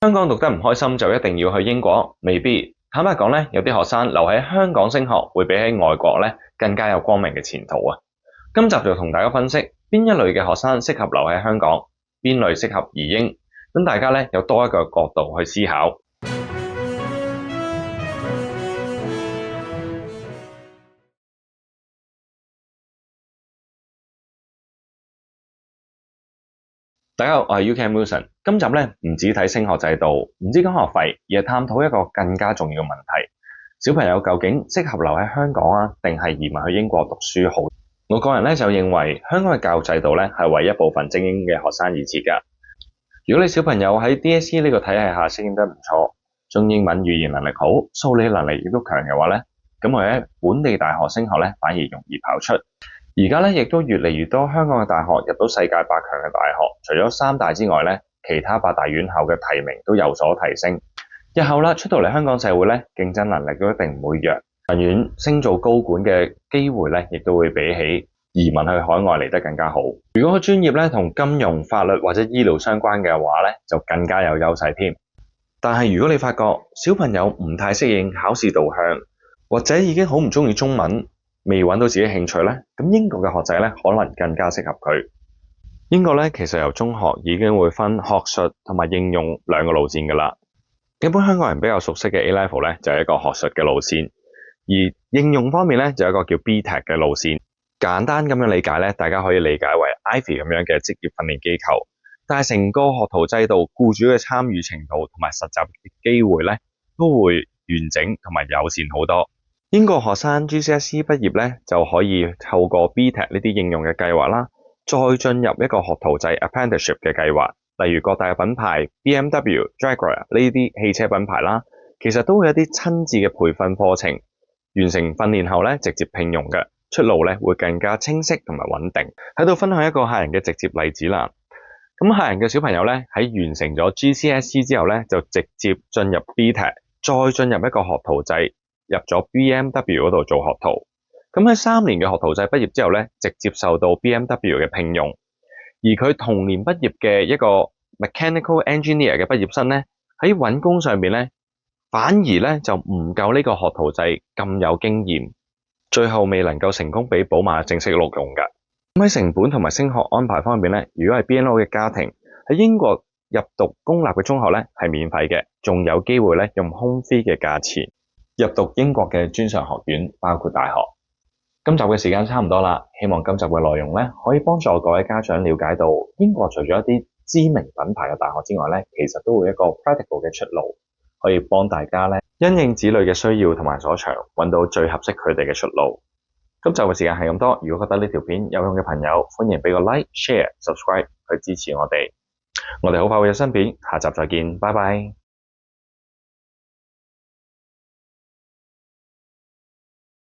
香港讀得唔開心就一定要去英國？未必。坦白講咧，有啲學生留喺香港升學會比喺外國咧更加有光明嘅前途啊！今集就同大家分析邊一類嘅學生適合留喺香港，邊類適合移英，等大家咧有多一個角度去思考。大家好，我係 UK Wilson。今集咧唔止睇升學制度，唔止講學費，而係探討一個更加重要嘅問題：小朋友究竟適合留喺香港啊，定係移民去英國讀書好？我個人咧就認為香港嘅教育制度咧係為一部分精英嘅學生而設㗎。如果你小朋友喺 DSE 呢個體系下適應得唔錯，中英文語言能力好，數理能力亦都強嘅話咧，咁佢喺本地大學升學咧反而容易跑出。而家咧亦都越嚟越多香港嘅大學入到世界8強嘅大學，除咗三大之外咧，其他8大院校嘅提名都有所提升。日後啦出到嚟香港社會咧，競爭能力都一定唔會弱，長遠升做高管嘅機會咧，亦都會比起移民去海外嚟得更加好。如果個專業咧同金融、法律或者醫療相關嘅話咧，就更加有優勢添。但係如果你發覺小朋友唔太適應考試導向，或者已經好唔中意中文，未揾到自己興趣咧，咁英國嘅學制咧可能更加適合佢。英國咧其實由中學已經會分學術同埋應用兩個路線㗎啦。一般香港人比較熟悉嘅 A Level 咧就係一個學術嘅路線，而應用方面咧就有一個叫 BTEC 嘅路線。簡單咁樣理解咧，大家可以理解為 Ivy 咁樣嘅職業訓練機構。但係成個學徒制度，僱主嘅參與程度同埋實習嘅機會咧都會完整同埋友善好多。英國學生 GCSE 畢業咧就可以透過 BTEC 呢啲應用嘅計劃啦，再進入一個學徒制 Apprenticeship 嘅計劃，例如各大嘅品牌 BMW、Jaguar 呢啲汽車品牌啦，其實都會有啲親自嘅培訓課程，完成訓練後咧直接聘用嘅，出路咧會更加清晰同埋穩定。喺度分享一個客人嘅直接例子啦。咁客人嘅小朋友咧喺完成咗 GCSE 之後咧就直接進入 BTEC， 再進入一個學徒制，入咗 BMW 嗰度做學徒。咁喺3年嘅學徒制畢業之後咧，直接受到 BMW 嘅聘用。而佢同年畢業嘅一個 Mechanical Engineer 嘅畢業生咧，喺揾工上面咧，反而咧就唔夠呢個學徒制咁有經驗，最後未能夠成功俾寶馬正式錄用㗎。咁喺成本同埋升學安排方面咧，如果係 BNO 嘅家庭喺英國入讀公立嘅中學咧係免費嘅，仲有機會咧用 Home Fee 嘅價錢入讀英國嘅專上學院，包括大學。今集嘅時間差唔多啦，希望今集嘅內容咧可以幫助各位家長了解到英國除咗一啲知名品牌嘅大學之外咧，其實都會有一個 practical 嘅出路，可以幫大家咧因應子女嘅需要同埋所長，揾到最合適佢哋嘅出路。今集嘅時間係咁多，如果覺得呢條片有用嘅朋友，歡迎俾個 like、share、subscribe 去支持我哋。我哋好快會有新片，下集再見，拜拜。